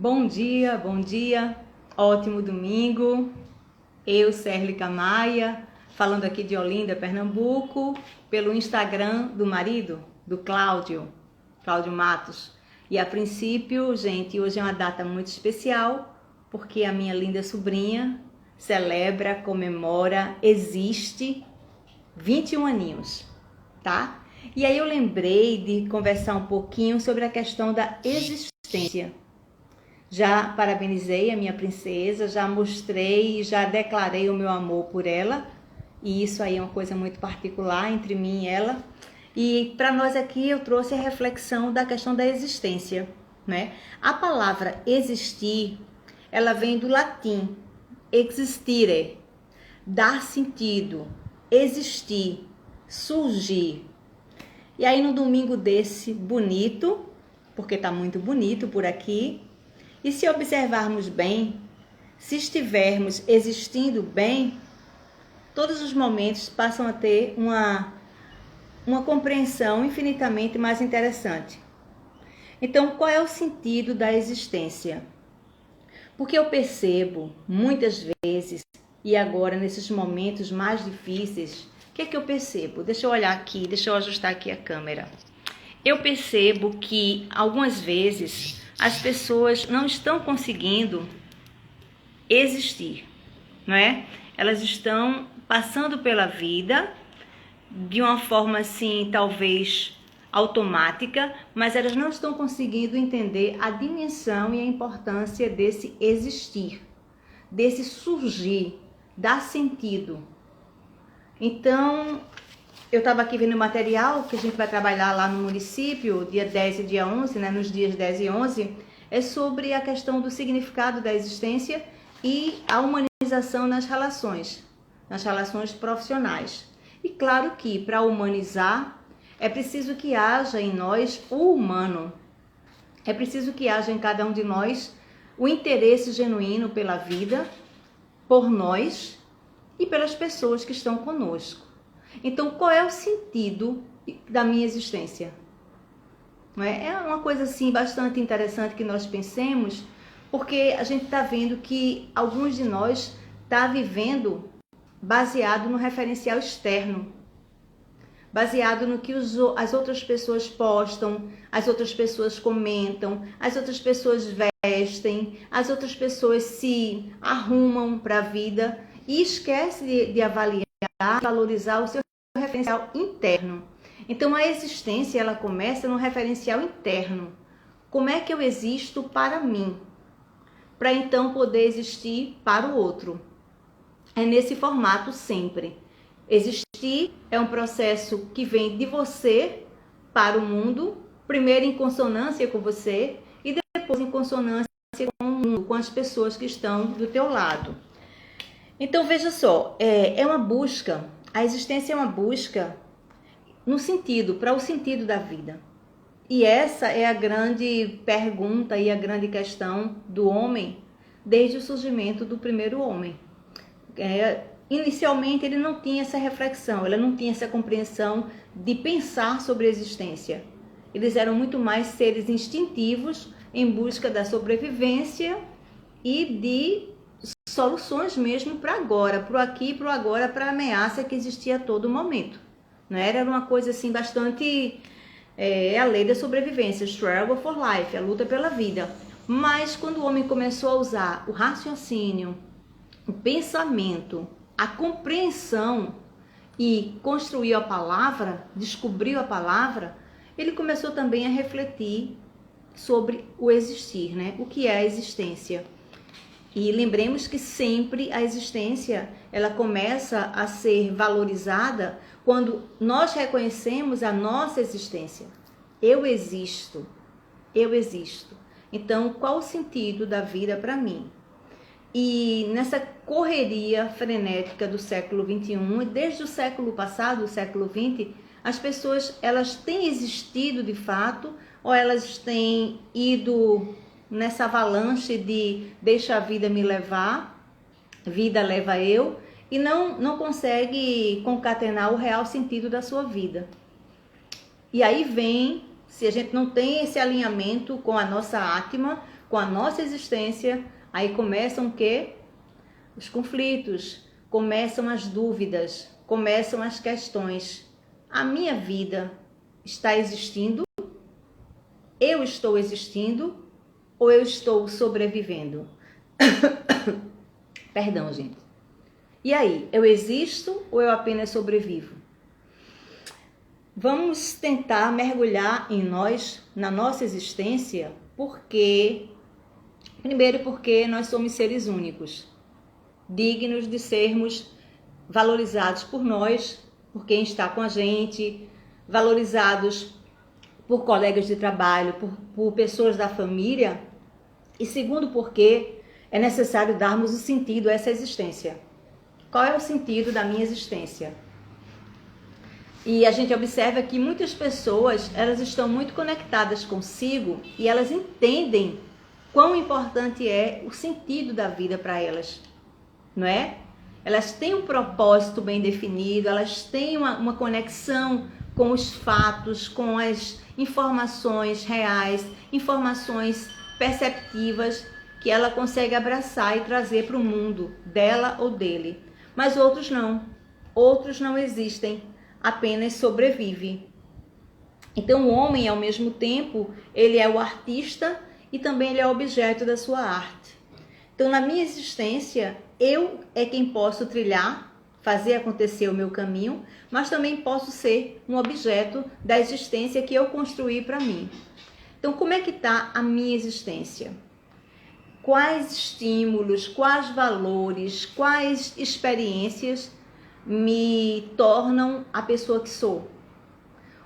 Bom dia, ótimo domingo. Eu, Cérlica Maia, falando aqui de Olinda, Pernambuco, pelo Instagram do marido, do Cláudio Matos. E a princípio, gente, hoje é uma data muito especial, porque a minha linda sobrinha celebra, comemora, existe 21 aninhos, tá? E aí eu lembrei de conversar um pouquinho sobre a questão da existência. Já parabenizei a minha princesa, já mostrei, já declarei o meu amor por ela. E isso aí é uma coisa muito particular entre mim e ela. E para nós aqui eu trouxe a reflexão da questão da existência, né? A palavra existir, ela vem do latim existire, dar sentido, existir, surgir. E aí no domingo desse bonito, porque tá muito bonito por aqui, e se observarmos bem, se estivermos existindo bem, todos os momentos passam a ter uma compreensão infinitamente mais interessante. Então, qual é o sentido da existência? Porque eu percebo, muitas vezes, e agora nesses momentos mais difíceis, o que é que eu percebo? Deixa eu olhar aqui, deixa eu ajustar aqui a câmera. Eu percebo que, algumas vezes, as pessoas não estão conseguindo existir, não é? Elas estão passando pela vida de uma forma assim, talvez automática, mas elas não estão conseguindo entender a dimensão e a importância desse existir, desse surgir, dar sentido. Então, eu estava aqui vendo o material que a gente vai trabalhar lá no município, dia 10 e dia 11, né, nos dias 10 e 11, é sobre a questão do significado da existência e a humanização nas relações profissionais. E claro que para humanizar é preciso que haja em nós o humano, é preciso que haja em cada um de nós o interesse genuíno pela vida, por nós e pelas pessoas que estão conosco. Então, qual é o sentido da minha existência? Não é? É uma coisa assim bastante interessante que nós pensemos, porque a gente está vendo que alguns de nós está vivendo baseado no referencial externo, baseado no que as outras pessoas postam, as outras pessoas comentam, as outras pessoas vestem, as outras pessoas se arrumam para a vida e esquece de avaliar, valorizar o seu referencial interno. Então a existência ela começa no referencial interno. Como é que eu existo para mim? Para então poder existir para o outro. É nesse formato sempre. Existir é um processo que vem de você para o mundo, primeiro em consonância com você e depois em consonância com o mundo, com as pessoas que estão do teu lado. Então veja só, é uma busca, a existência é uma busca no sentido, para o sentido da vida. E essa é a grande pergunta e a grande questão do homem desde o surgimento do primeiro homem. Inicialmente ele não tinha essa reflexão, ele não tinha essa compreensão de pensar sobre a existência. Eles eram muito mais seres instintivos em busca da sobrevivência e de soluções mesmo para agora, para o aqui e para o agora, para a ameaça que existia a todo momento. Não era uma coisa assim bastante a lei da sobrevivência, struggle for life, a luta pela vida. Mas quando o homem começou a usar o raciocínio, o pensamento, a compreensão e construiu a palavra, descobriu a palavra, ele começou também a refletir sobre o existir, né? O que é a existência? E lembremos que sempre a existência ela começa a ser valorizada quando nós reconhecemos a nossa existência. Eu existo, eu existo. Então, qual o sentido da vida para mim? E nessa correria frenética do século XXI, e desde o século passado, o século XX, as pessoas elas têm existido de fato ou elas têm ido nessa avalanche de deixa a vida me levar, vida leva eu, e não consegue concatenar o real sentido da sua vida. E aí vem, se a gente não tem esse alinhamento com a nossa Atma, com a nossa existência, aí começam o quê? Os conflitos, começam as dúvidas, começam as questões. A minha vida está existindo? Eu estou existindo ou eu estou sobrevivendo? Perdão, gente. E aí, eu existo ou eu apenas sobrevivo? Vamos tentar mergulhar em nós, na nossa existência, primeiro porque nós somos seres únicos, dignos de sermos valorizados por nós, por quem está com a gente, valorizados por colegas de trabalho, por pessoas da família. E segundo, porque é necessário darmos o sentido a essa existência. Qual é o sentido da minha existência? E a gente observa que muitas pessoas, elas estão muito conectadas consigo e elas entendem quão importante é o sentido da vida para elas, não é? Elas têm um propósito bem definido, elas têm uma conexão com os fatos, com as informações reais, informações perceptivas que ela consegue abraçar e trazer para o mundo dela ou dele. Mas outros não existem, apenas sobrevivem. Então o homem, ao mesmo tempo, ele é o artista e também ele é objeto da sua arte. Então na minha existência, eu é quem posso trilhar, fazer acontecer o meu caminho, mas também posso ser um objeto da existência que eu construí para mim. Então como é que está a minha existência? Quais estímulos, quais valores, quais experiências me tornam a pessoa que sou?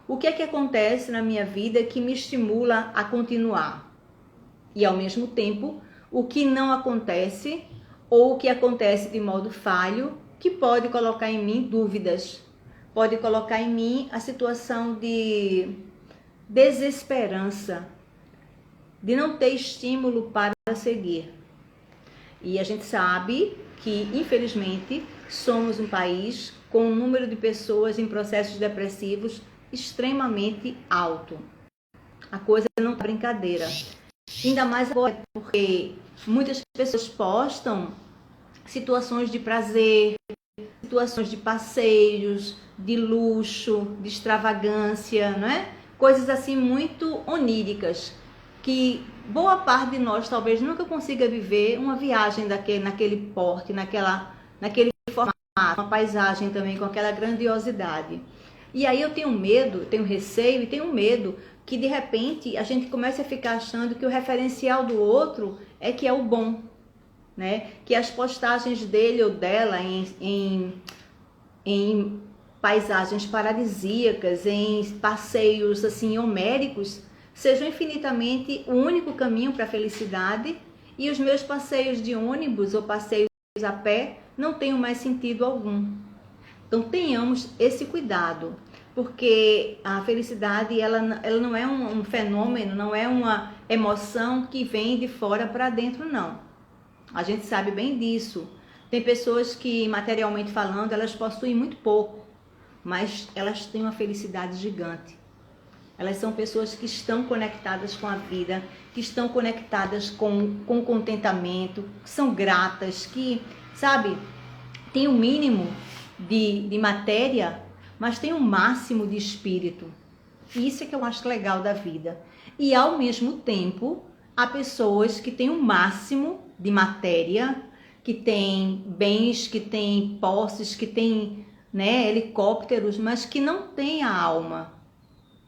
O que é que acontece na minha vida que me estimula a continuar? E ao mesmo tempo, o que não acontece ou o que acontece de modo falho, que pode colocar em mim dúvidas, pode colocar em mim a situação de desesperança, de não ter estímulo para seguir. E a gente sabe que, infelizmente, somos um país com um número de pessoas em processos depressivos extremamente alto. A coisa não é brincadeira. Ainda mais agora, porque muitas pessoas postam situações de prazer, situações de passeios, de luxo, de extravagância, não é? Coisas assim muito oníricas, que boa parte de nós talvez nunca consiga viver uma viagem naquele porte, naquele formato, uma paisagem também com aquela grandiosidade. E aí eu tenho medo, tenho receio e tenho medo que de repente a gente comece a ficar achando que o referencial do outro é que é o bom, né? Que as postagens dele ou dela em paisagens paradisíacas, em passeios assim homéricos, sejam infinitamente o único caminho para a felicidade, e os meus passeios de ônibus ou passeios a pé não tenham mais sentido algum. Então tenhamos esse cuidado, porque a felicidade ela não é um fenômeno, não é uma emoção que vem de fora para dentro, não. A gente sabe bem disso. Tem pessoas que, materialmente falando, elas possuem muito pouco, mas elas têm uma felicidade gigante. Elas são pessoas que estão conectadas com a vida, que estão conectadas com contentamento, que são gratas, que, sabe, tem o mínimo de matéria, mas tem o máximo de espírito. Isso é que eu acho legal da vida. E ao mesmo tempo, há pessoas que têm o máximo de matéria, que têm bens, que têm posses, que têm, né, helicópteros, mas que não têm a alma.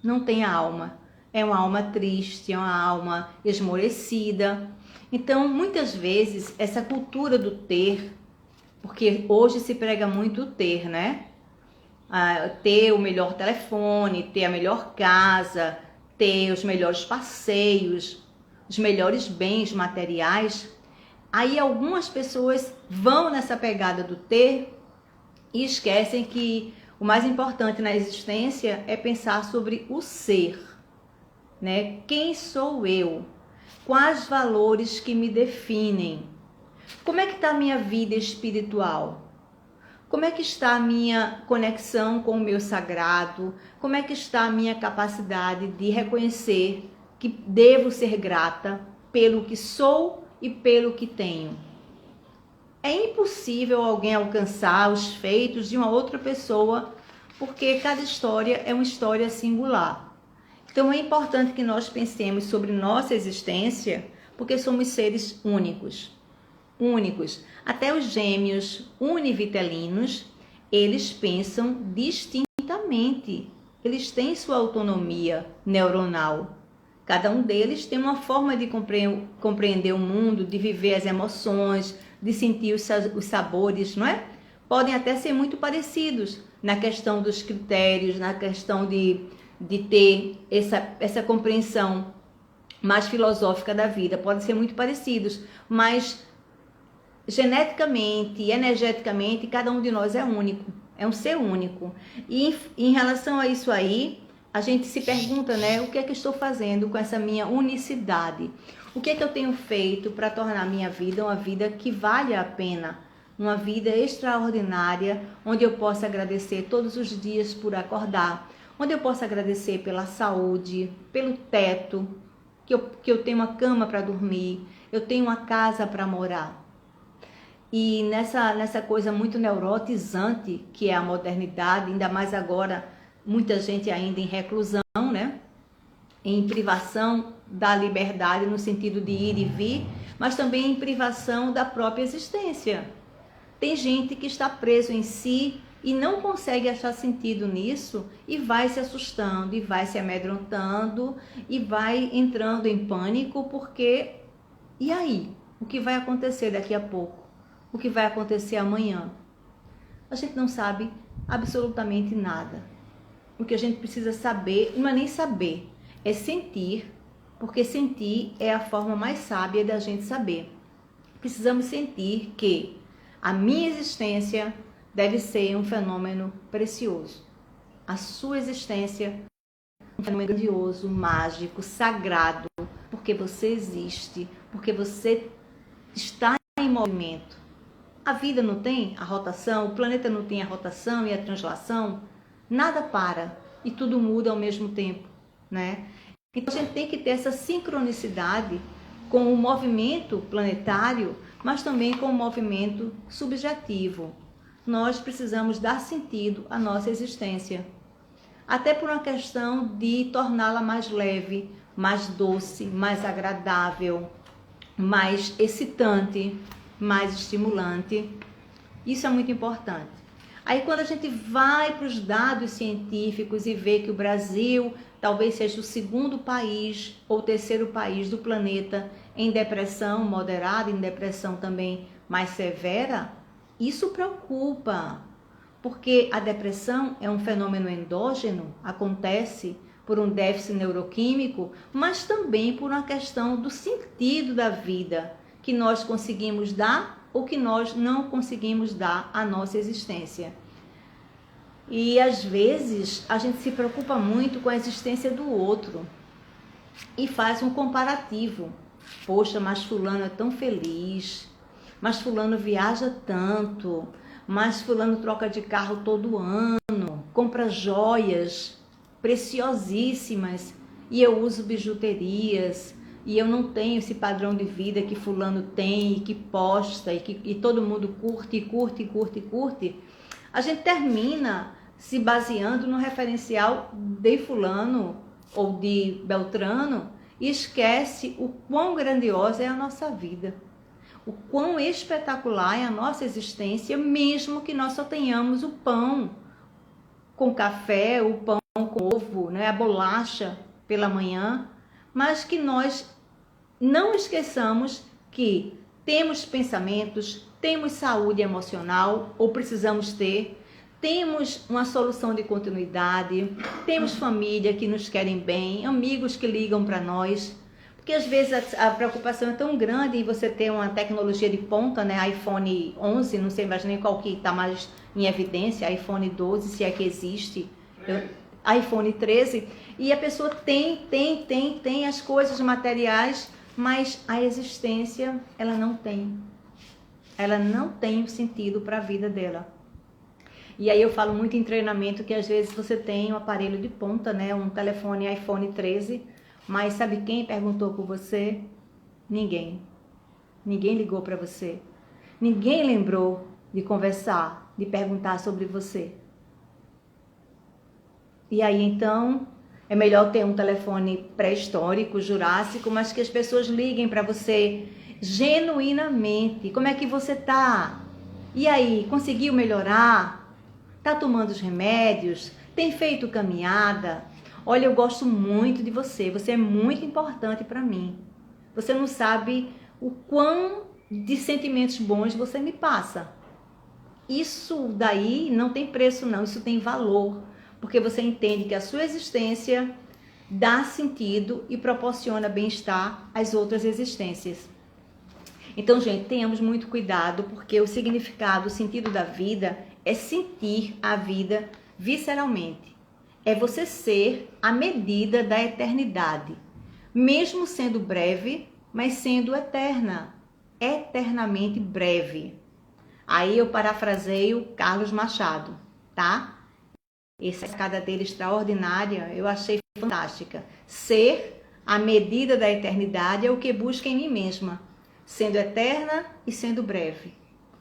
Não tem a alma. É uma alma triste, é uma alma esmorecida. Então, muitas vezes, essa cultura do ter, porque hoje se prega muito o ter, né? Ter o melhor telefone, ter a melhor casa, ter os melhores passeios, os melhores bens materiais. Aí algumas pessoas vão nessa pegada do ter e esquecem que o mais importante na existência é pensar sobre o ser, né? Quem sou eu? Quais valores que me definem? Como é que está a minha vida espiritual? Como é que está a minha conexão com o meu sagrado? Como é que está a minha capacidade de reconhecer que devo ser grata pelo que sou e pelo que tenho. É impossível alguém alcançar os feitos de uma outra pessoa, porque cada história é uma história singular. Então é importante que nós pensemos sobre nossa existência, porque somos seres únicos. Únicos. Até os gêmeos univitelinos, eles pensam distintamente. Eles têm sua autonomia neuronal. Cada um deles tem uma forma de compreender o mundo, de viver as emoções, de sentir os sabores, não é? Podem até ser muito parecidos na questão dos critérios, na questão de ter essa compreensão mais filosófica da vida. Podem ser muito parecidos, mas geneticamente, energeticamente, cada um de nós é único. É um ser único. E em relação a isso aí, a gente se pergunta, né? O que é que eu estou fazendo com essa minha unicidade? O que é que eu tenho feito para tornar a minha vida uma vida que vale a pena? Uma vida extraordinária, onde eu possa agradecer todos os dias por acordar, onde eu possa agradecer pela saúde, pelo teto, que eu tenho uma cama para dormir, eu tenho uma casa para morar. E nessa coisa muito neurotizante que é a modernidade, ainda mais agora, muita gente ainda em reclusão, né? Em privação da liberdade no sentido de ir e vir, mas também em privação da própria existência. Tem gente que está preso em si e não consegue achar sentido nisso e vai se assustando, e vai se amedrontando, e vai entrando em pânico, porque e aí? O que vai acontecer daqui a pouco? O que vai acontecer amanhã? A gente não sabe absolutamente nada. O que a gente precisa saber, não é nem saber, é sentir, porque sentir é a forma mais sábia da gente saber. Precisamos sentir que a minha existência deve ser um fenômeno precioso. A sua existência é um fenômeno grandioso, mágico, sagrado, porque você existe, porque você está em movimento. A vida não tem a rotação, o planeta não tem a rotação e a translação, nada para e tudo muda ao mesmo tempo, né? Então a gente tem que ter essa sincronicidade com o movimento planetário, mas também com o movimento subjetivo. Nós precisamos dar sentido à nossa existência, até por uma questão de torná-la mais leve, mais doce, mais agradável, mais excitante, mais estimulante. Isso é muito importante. Aí quando a gente vai para os dados científicos e vê que o Brasil talvez seja o segundo país ou terceiro país do planeta em depressão moderada, em depressão também mais severa, isso preocupa, porque a depressão é um fenômeno endógeno, acontece por um déficit neuroquímico, mas também por uma questão do sentido da vida que nós conseguimos dar ou que nós não conseguimos dar à nossa existência. E às vezes a gente se preocupa muito com a existência do outro e faz um comparativo. Poxa, mas fulano é tão feliz, mas fulano viaja tanto, mas fulano troca de carro todo ano, compra joias preciosíssimas e eu uso bijuterias e eu não tenho esse padrão de vida que fulano tem e que posta e todo mundo curte. A gente termina se baseando no referencial de fulano ou de Beltrano e esquece o quão grandiosa é a nossa vida, o quão espetacular é a nossa existência, mesmo que nós só tenhamos o pão com café, o pão com ovo, né, a bolacha pela manhã, mas que nós não esqueçamos que temos pensamentos, temos saúde emocional, ou precisamos ter, temos uma solução de continuidade, temos família que nos querem bem, amigos que ligam para nós, porque às vezes a preocupação é tão grande em você ter uma tecnologia de ponta, né, iPhone 11, não sei mais nem qual que está mais em evidência, iPhone 12, se é que existe, iPhone 13, e a pessoa tem as coisas materiais, mas a existência ela não tem o sentido para a vida dela. E aí eu falo muito em treinamento que às vezes você tem um aparelho de ponta, né, um telefone iPhone 13, mas sabe quem perguntou por você? Ninguém. Ninguém ligou para você. Ninguém lembrou de conversar, de perguntar sobre você. E aí, então, é melhor ter um telefone pré-histórico, jurássico, mas que as pessoas liguem para você genuinamente. Como é que você tá? E aí, conseguiu melhorar? Tá tomando os remédios? Tem feito caminhada? Olha, eu gosto muito de você. Você é muito importante para mim. Você não sabe o quão de sentimentos bons você me passa. Isso daí não tem preço não, isso tem valor. Porque você entende que a sua existência dá sentido e proporciona bem-estar às outras existências. Então, gente, tenhamos muito cuidado, porque o significado, o sentido da vida é sentir a vida visceralmente. É você ser a medida da eternidade, mesmo sendo breve, mas sendo eterna, eternamente breve. Aí eu parafraseio Carlos Machado, tá? Essa escada dele extraordinária, eu achei fantástica. Ser a medida da eternidade é o que busca em mim mesma, sendo eterna e sendo breve.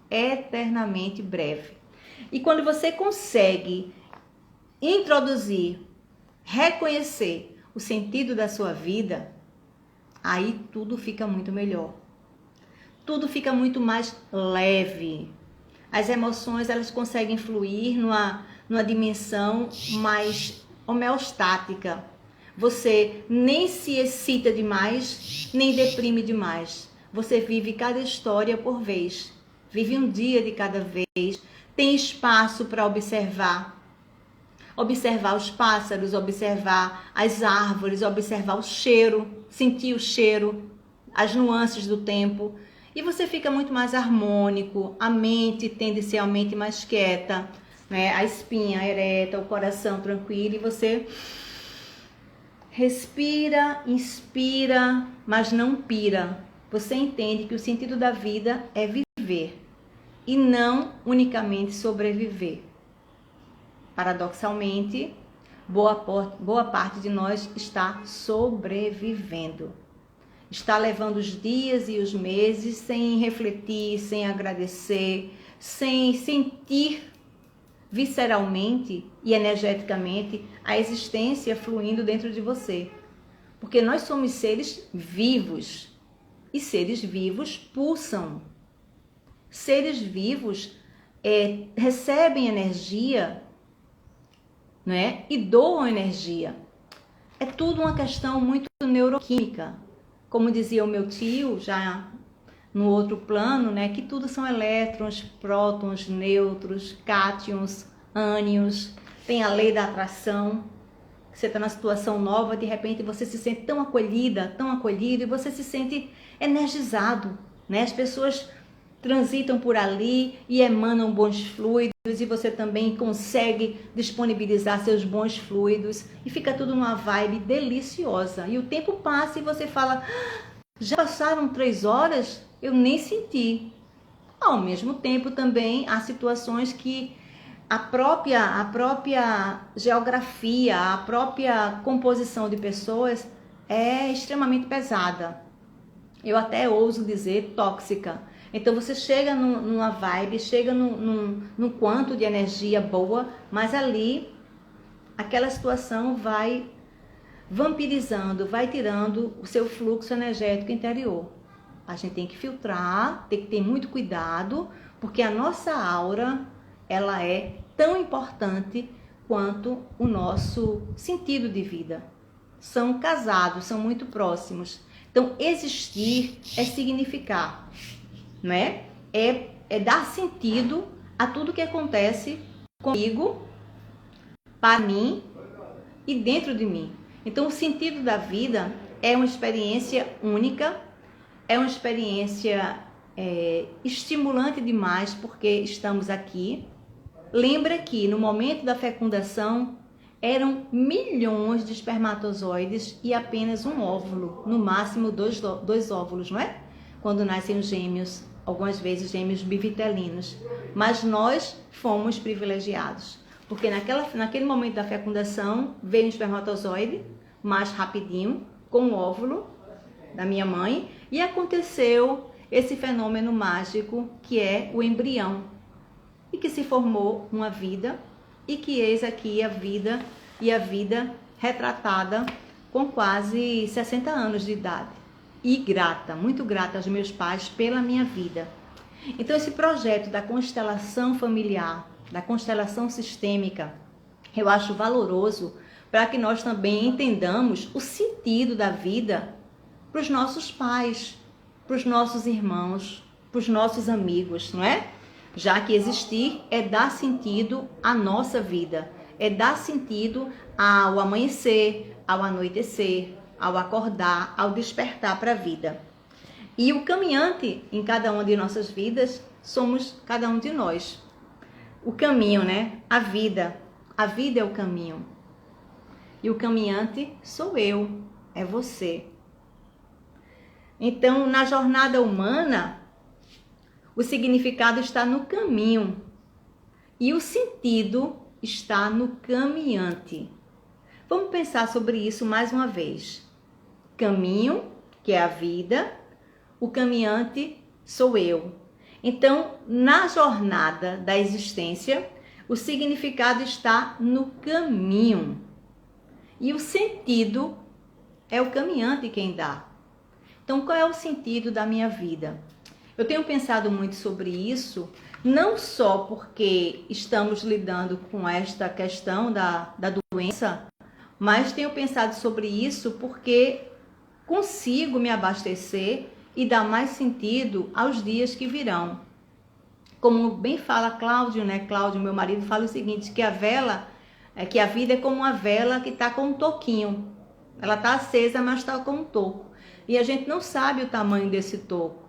Eternamente breve. E quando você consegue introduzir, reconhecer o sentido da sua vida, aí tudo fica muito melhor. Tudo fica muito mais leve. As emoções, elas conseguem fluir numa dimensão mais homeostática. Você nem se excita demais, nem deprime demais. Você vive cada história por vez. Vive um dia de cada vez. Tem espaço para observar. Observar os pássaros, observar as árvores, observar o cheiro, sentir o cheiro, as nuances do tempo. E você fica muito mais harmônico, a mente tendencialmente mais quieta, né? A espinha ereta, o coração tranquilo, e você respira, inspira, mas não pira. Você entende que o sentido da vida é viver e não unicamente sobreviver. Paradoxalmente, boa parte de nós está sobrevivendo. Está levando os dias e os meses sem refletir, sem agradecer, sem sentir visceralmente e energeticamente a existência fluindo dentro de você. Porque nós somos seres vivos e seres vivos pulsam. Seres vivos recebem energia, né? E doam energia. É tudo uma questão muito neuroquímica. Como dizia o meu tio, já no outro plano, né, que tudo são elétrons, prótons, nêutrons, cátions, ânions. Tem a lei da atração. Você está numa situação nova, de repente você se sente tão acolhida, tão acolhido, e você se sente energizado, né? As pessoas transitam por ali e emanam bons fluidos, e você também consegue disponibilizar seus bons fluidos, e fica tudo numa vibe deliciosa. E o tempo passa e você fala, já passaram 3 horas? Eu nem senti. Ao mesmo tempo também há situações que a própria geografia, a própria composição de pessoas é extremamente pesada. Eu até ouso dizer tóxica. Então você chega numa vibe, chega num quanto de energia boa, mas ali aquela situação vai vampirizando, vai tirando o seu fluxo energético interior. A gente tem que filtrar, tem que ter muito cuidado, porque a nossa aura, ela é tão importante quanto o nosso sentido de vida. São casados, são muito próximos. Então, existir é significar, né? É dar sentido a tudo que acontece comigo, para mim e dentro de mim. Então, o sentido da vida é uma experiência única, é uma experiência estimulante demais, porque estamos aqui. Lembra que no momento da fecundação eram milhões de espermatozoides e apenas um óvulo, no máximo dois óvulos, não é? Quando nascem os gêmeos, algumas vezes gêmeos bivitelinos. Mas nós fomos privilegiados, porque naquele momento da fecundação veio um espermatozoide mais rapidinho, com o óvulo da minha mãe, E aconteceu esse fenômeno mágico que é o embrião, e que se formou uma vida, e que eis aqui a vida retratada com quase 60 anos de idade. E grata, muito grata aos meus pais pela minha vida. Então esse projeto da constelação familiar, da constelação sistêmica, eu acho valoroso para que nós também entendamos o sentido da vida para os nossos pais, para os nossos irmãos, para os nossos amigos, não é? Já que existir é dar sentido à nossa vida, é dar sentido ao amanhecer, ao anoitecer, ao acordar, ao despertar para a vida. E o caminhante em cada uma de nossas vidas somos cada um de nós. O caminho, né? A vida é o caminho. E o caminhante sou eu, é você. Então, na jornada humana, o significado está no caminho e o sentido está no caminhante. Vamos pensar sobre isso mais uma vez. Caminho, que é a vida, o caminhante sou eu. Então, na jornada da existência, o significado está no caminho e o sentido é o caminhante quem dá. Então, qual é o sentido da minha vida? Eu tenho pensado muito sobre isso, não só porque estamos lidando com esta questão da doença, mas tenho pensado sobre isso porque consigo me abastecer e dar mais sentido aos dias que virão. Como bem fala Cláudio, né? Cláudio, meu marido, fala o seguinte, que a vida é como uma vela que está com um toquinho. Ela está acesa, mas está com um toco. E a gente não sabe o tamanho desse toco.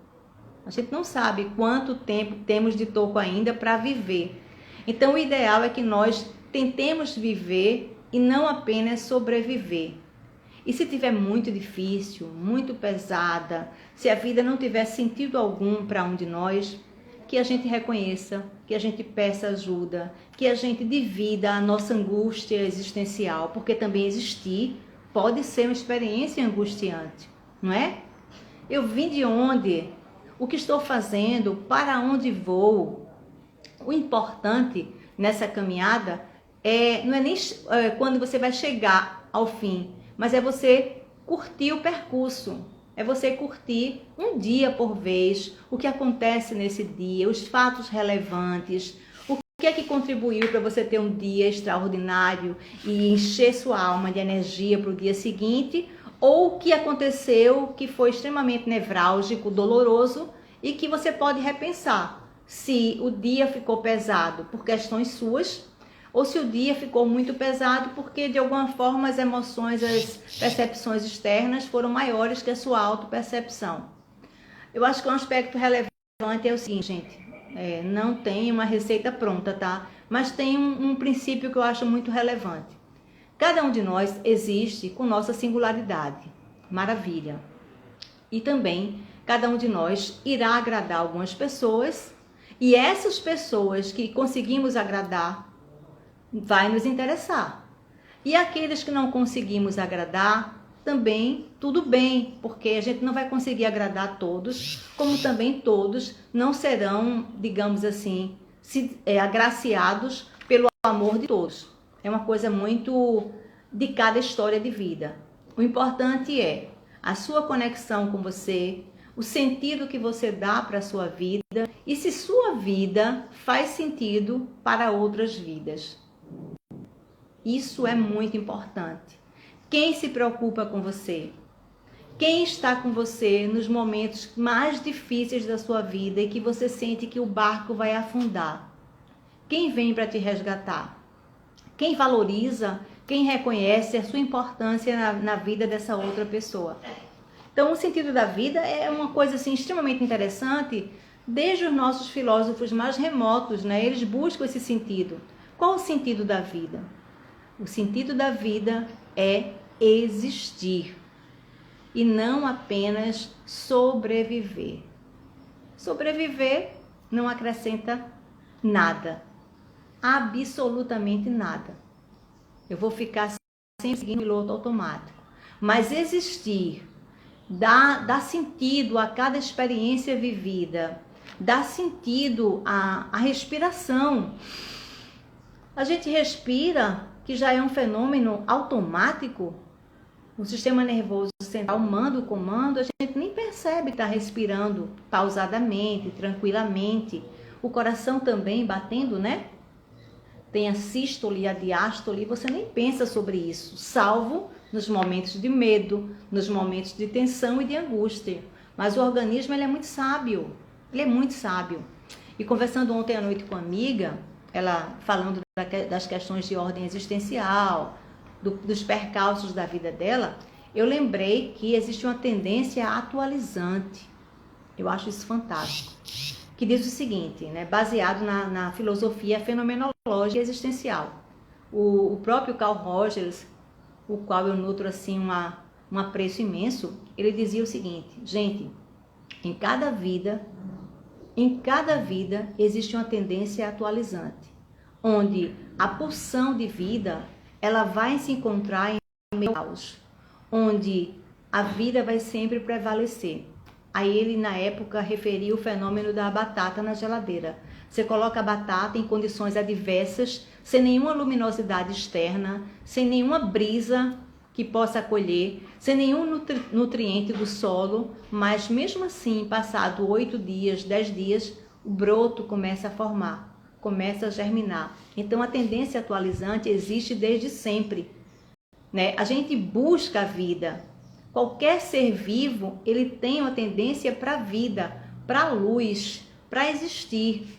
A gente não sabe quanto tempo temos de toco ainda para viver. Então, o ideal é que nós tentemos viver e não apenas sobreviver. E se tiver muito difícil, muito pesada, se a vida não tiver sentido algum para um de nós, que a gente reconheça, que a gente peça ajuda, que a gente divida a nossa angústia existencial, porque também existir pode ser uma experiência angustiante, não é? Eu vim de onde? O que estou fazendo? Para onde vou? O importante nessa caminhada não é nem quando você vai chegar ao fim, mas é você curtir o percurso, é você curtir um dia por vez, o que acontece nesse dia, os fatos relevantes, o que é que contribuiu para você ter um dia extraordinário e encher sua alma de energia para o dia seguinte, ou o que aconteceu que foi extremamente nevrálgico, doloroso e que você pode repensar se o dia ficou pesado por questões suas ou se o dia ficou muito pesado porque de alguma forma as emoções, as percepções externas foram maiores que a sua autopercepção. Eu acho que um aspecto relevante é o seguinte, gente, não tem uma receita pronta, tá? Mas tem um princípio que eu acho muito relevante. Cada um de nós existe com nossa singularidade, maravilha. E também cada um de nós irá agradar algumas pessoas e essas pessoas que conseguimos agradar vai nos interessar. E aqueles que não conseguimos agradar, também tudo bem, porque a gente não vai conseguir agradar todos, como também todos não serão, digamos assim, agraciados pelo amor de todos. É uma coisa muito de cada história de vida. O importante é a sua conexão com você, o sentido que você dá para a sua vida e se sua vida faz sentido para outras vidas. Isso é muito importante. Quem se preocupa com você? Quem está com você nos momentos mais difíceis da sua vida e que você sente que o barco vai afundar? Quem vem para te resgatar? Quem valoriza, quem reconhece a sua importância na vida dessa outra pessoa? Então, o sentido da vida é uma coisa assim, extremamente interessante, desde os nossos filósofos mais remotos, né? Eles buscam esse sentido. Qual o sentido da vida? O sentido da vida é existir e não apenas sobreviver. Sobreviver não acrescenta nada, absolutamente nada. Eu vou ficar sempre seguindo o piloto automático. Mas existir dá sentido a cada experiência vivida, dá sentido à respiração. A gente respira, que já é um fenômeno automático. O sistema nervoso central manda o comando, a gente nem percebe que está respirando pausadamente, tranquilamente. O coração também batendo, né? Tem a sístole e a diástole, você nem pensa sobre isso, salvo nos momentos de medo, nos momentos de tensão e de angústia. Mas o organismo, ele é muito sábio, ele é muito sábio. E conversando ontem à noite com uma amiga, ela falando das questões de ordem existencial, dos percalços da vida dela, eu lembrei que existe uma tendência atualizante. Eu acho isso fantástico. Que diz o seguinte, né, baseado na filosofia fenomenológica existencial. O próprio Carl Rogers, o qual eu nutro assim um apreço imenso, ele dizia o seguinte: gente, em cada vida existe uma tendência atualizante, onde a pulsão de vida ela vai se encontrar em meio ao caos, onde a vida vai sempre prevalecer. Aí ele, na época, referia o fenômeno da batata na geladeira. Você coloca a batata em condições adversas, sem nenhuma luminosidade externa, sem nenhuma brisa que possa acolher, sem nenhum nutriente do solo, mas mesmo assim, passado 8 dias, 10 dias, o broto começa a formar, começa a germinar. Então, a tendência atualizante existe desde sempre, né? A gente busca a vida. Qualquer ser vivo, ele tem uma tendência para a vida, para a luz, para existir.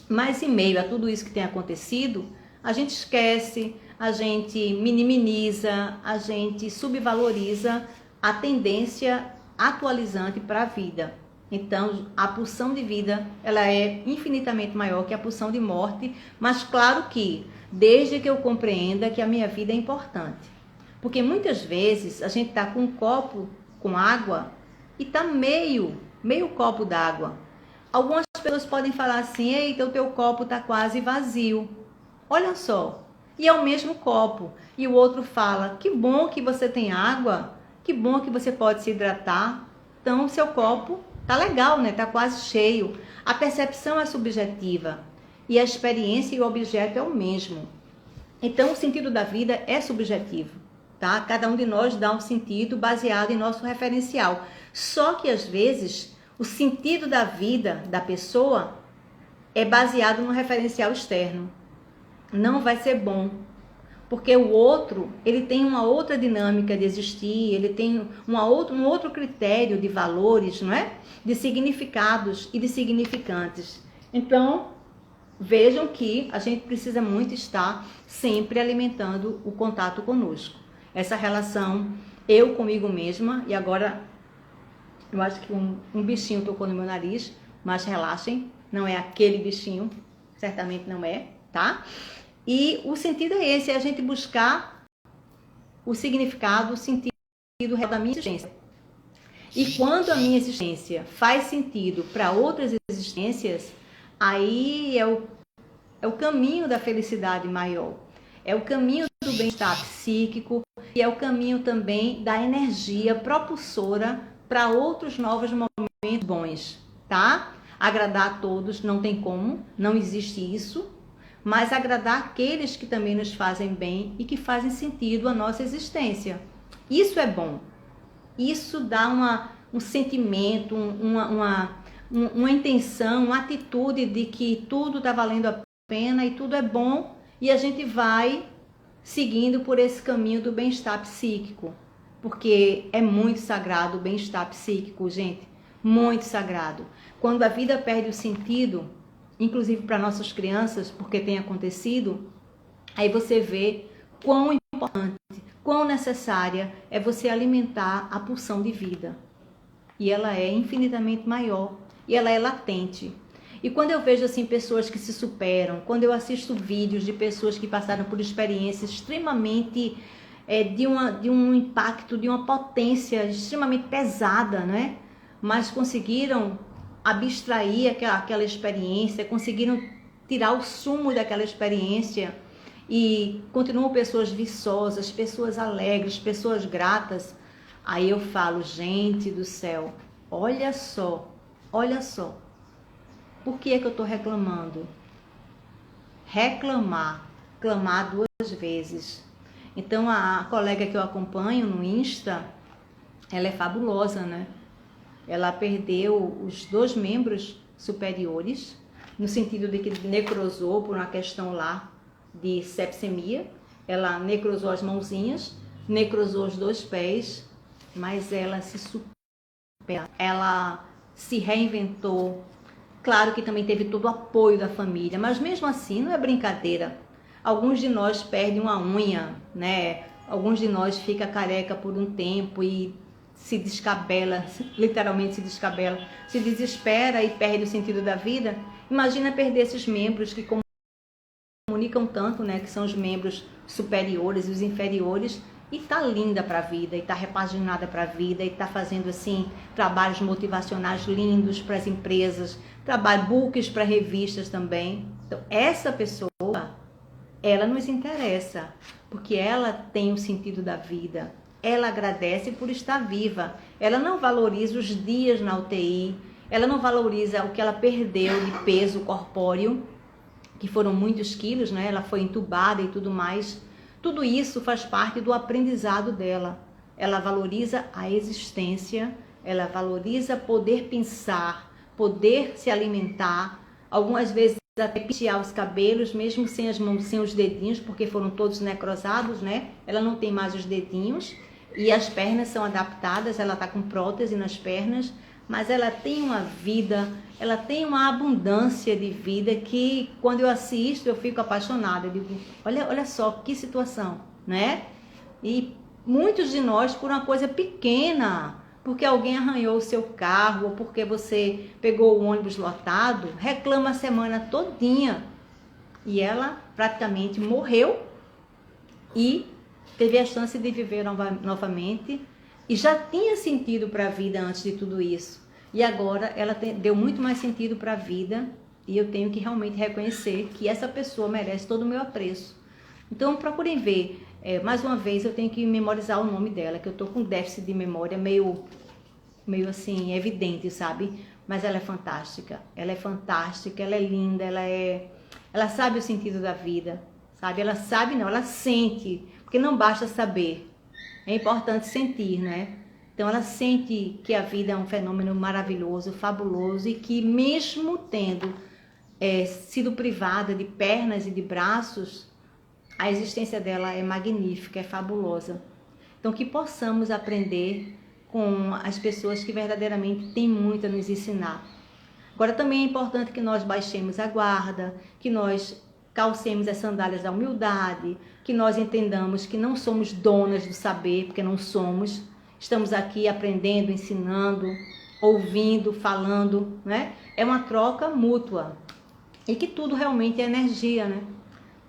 Mas em meio a tudo isso que tem acontecido, a gente esquece, a gente minimiza, a gente subvaloriza a tendência atualizante para a vida. Então, a pulsão de vida, ela é infinitamente maior que a pulsão de morte, mas claro que, desde que eu compreenda que a minha vida é importante. Porque muitas vezes a gente está com um copo com água e está meio copo d'água. Algumas pessoas podem falar assim: eita, o teu copo está quase vazio. Olha só, e é o mesmo copo. E o outro fala: que bom que você tem água, que bom que você pode se hidratar. Então, o seu copo tá legal, né? Tá quase cheio. A percepção é subjetiva e a experiência e o objeto é o mesmo. Então, o sentido da vida é subjetivo. Tá? Cada um de nós dá um sentido baseado em nosso referencial. Só que, às vezes, o sentido da vida da pessoa é baseado no referencial externo. Não vai ser bom. Porque o outro, ele tem uma outra dinâmica de existir, ele tem um outro critério de valores, não é? De significados e de significantes. Então, vejam que a gente precisa muito estar sempre alimentando o contato conosco. Essa relação eu comigo mesma, e agora eu acho que um bichinho tocou no meu nariz, mas relaxem, não é aquele bichinho, certamente não é, tá? E o sentido é esse, é a gente buscar o significado, o sentido real da minha existência. E quando a minha existência faz sentido para outras existências, aí é o caminho da felicidade maior. É o caminho do bem-estar psíquico e é o caminho também da energia propulsora para outros novos momentos bons, tá? Agradar a todos não tem como, não existe isso, mas agradar aqueles que também nos fazem bem e que fazem sentido à nossa existência. Isso é bom. Isso dá um sentimento, uma intenção, uma atitude de que tudo está valendo a pena e tudo é bom, e a gente vai seguindo por esse caminho do bem-estar psíquico, porque é muito sagrado o bem-estar psíquico, gente, muito sagrado. Quando a vida perde o sentido, inclusive para nossas crianças, porque tem acontecido, aí você vê quão importante, quão necessária é você alimentar a pulsão de vida. E ela é infinitamente maior, e ela é latente. E quando eu vejo assim pessoas que se superam, quando eu assisto vídeos de pessoas que passaram por experiências extremamente de um impacto, de uma potência extremamente pesada, né? Mas conseguiram abstrair aquela experiência, conseguiram tirar o sumo daquela experiência e continuam pessoas viçosas, pessoas alegres, pessoas gratas. Aí eu falo, gente do céu, olha só, por que é que eu estou reclamando? Clamar 2 vezes. Então a colega que eu acompanho no Insta, ela é fabulosa, né? Ela perdeu os 2 membros superiores, no sentido de que necrosou por uma questão lá de sepsemia. Ela necrosou as mãozinhas, necrosou os 2 pés, mas ela se supera, ela se reinventou. Claro que também teve todo o apoio da família, mas mesmo assim não é brincadeira. Alguns de nós perdem uma unha, né? Alguns de nós fica careca por um tempo e se descabela, literalmente se descabela, se desespera e perde o sentido da vida. Imagina perder esses membros que comunicam tanto, né? Que são os membros superiores e os inferiores. E tá linda para a vida, e tá repaginada para a vida, e tá fazendo assim trabalhos motivacionais lindos para as empresas, books para revistas também. Então essa pessoa, ela nos interessa, porque ela tem o sentido da vida. Ela agradece por estar viva. Ela não valoriza os dias na UTI, ela não valoriza o que ela perdeu de peso corpóreo, que foram muitos quilos, né? Ela foi entubada e tudo mais. Tudo isso faz parte do aprendizado dela. Ela valoriza a existência, ela valoriza poder pensar, poder se alimentar, algumas vezes até pentear os cabelos, mesmo sem as mãos, sem os dedinhos, porque foram todos necrosados, né? Ela não tem mais os dedinhos e as pernas são adaptadas, ela está com prótese nas pernas, mas ela tem uma vida, ela tem uma abundância de vida que quando eu assisto eu fico apaixonada. Eu digo, olha só que situação, né? E muitos de nós por uma coisa pequena, porque alguém arranhou o seu carro ou porque você pegou o ônibus lotado, reclama a semana todinha. E ela praticamente morreu e teve a chance de viver novamente. E já tinha sentido para a vida antes de tudo isso. E agora ela deu muito mais sentido para a vida. E eu tenho que realmente reconhecer que essa pessoa merece todo o meu apreço. Então procurem ver. Mais uma vez eu tenho que memorizar o nome dela, que eu estou com déficit de memória meio assim, evidente, sabe? Mas ela é fantástica. Ela é fantástica, ela é linda, ela sabe o sentido da vida, sabe? Ela sabe não, ela sente. Porque não basta saber. É importante sentir, né? Então ela sente que a vida é um fenômeno maravilhoso, fabuloso e que mesmo tendo sido privada de pernas e de braços, a existência dela é magnífica, é fabulosa. Então que possamos aprender com as pessoas que verdadeiramente têm muito a nos ensinar. Agora também é importante que nós baixemos a guarda, que nós calcemos as sandálias da humildade, que nós entendamos que não somos donas do saber, porque não somos. Estamos aqui aprendendo, ensinando, ouvindo, falando, né? É uma troca mútua. E que tudo realmente é energia, né?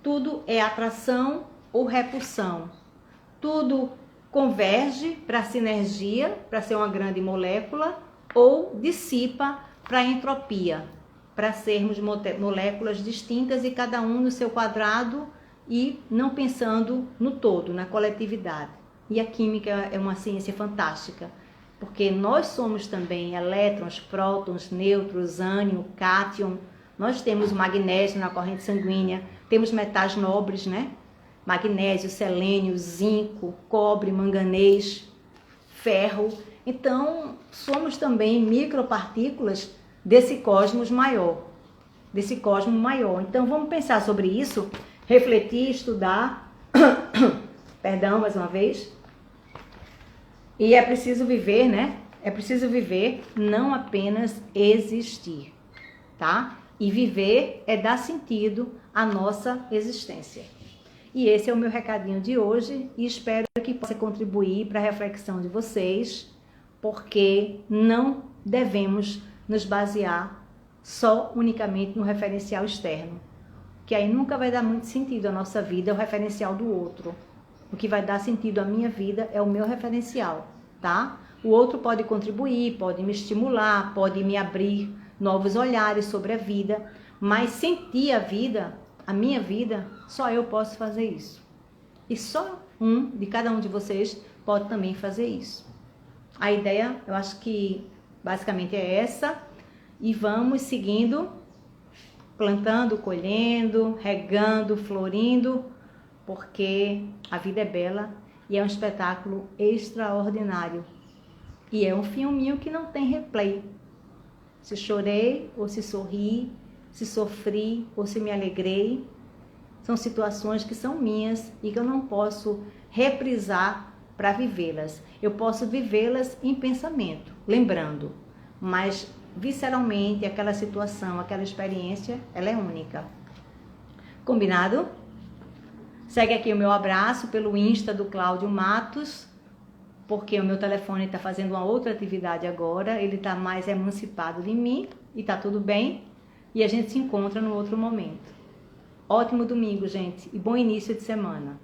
Tudo é atração ou repulsão. Tudo converge para a sinergia, para ser uma grande molécula, ou dissipa para a entropia, para sermos moléculas distintas e cada um no seu quadrado e não pensando no todo, na coletividade. E a química é uma ciência fantástica, porque nós somos também elétrons, prótons, nêutrons, ânion, cátion. Nós temos magnésio na corrente sanguínea, temos metais nobres, né? Magnésio, selênio, zinco, cobre, manganês, ferro. Então, somos também micropartículas desse cosmos maior, Então, vamos pensar sobre isso, refletir, estudar, perdão, mais uma vez. E é preciso viver, né? É preciso viver, não apenas existir, tá? E viver é dar sentido à nossa existência. E esse é o meu recadinho de hoje e espero que possa contribuir para a reflexão de vocês, porque não devemos nos basear unicamente no referencial externo, que aí nunca vai dar muito sentido à nossa vida, é o referencial do outro. O que vai dar sentido à minha vida é o meu referencial, tá? O outro pode contribuir, pode me estimular, pode me abrir novos olhares sobre a vida, mas sentir a vida, a minha vida, só eu posso fazer isso. E só de cada um de vocês pode também fazer isso. A ideia, eu acho que basicamente é essa. E vamos seguindo, plantando, colhendo, regando, florindo, porque a vida é bela e é um espetáculo extraordinário. E é um filminho que não tem replay. Se chorei ou se sorri, se sofri ou se me alegrei, são situações que são minhas e que eu não posso reprisar para vivê-las. Eu posso vivê-las em pensamento, lembrando, mas visceralmente aquela situação, aquela experiência, ela é única. Combinado? Segue aqui o meu abraço pelo Insta do Cláudio Matos, porque o meu telefone está fazendo uma outra atividade agora, ele está mais emancipado de mim e está tudo bem, e a gente se encontra no outro momento. Ótimo domingo, gente, e bom início de semana.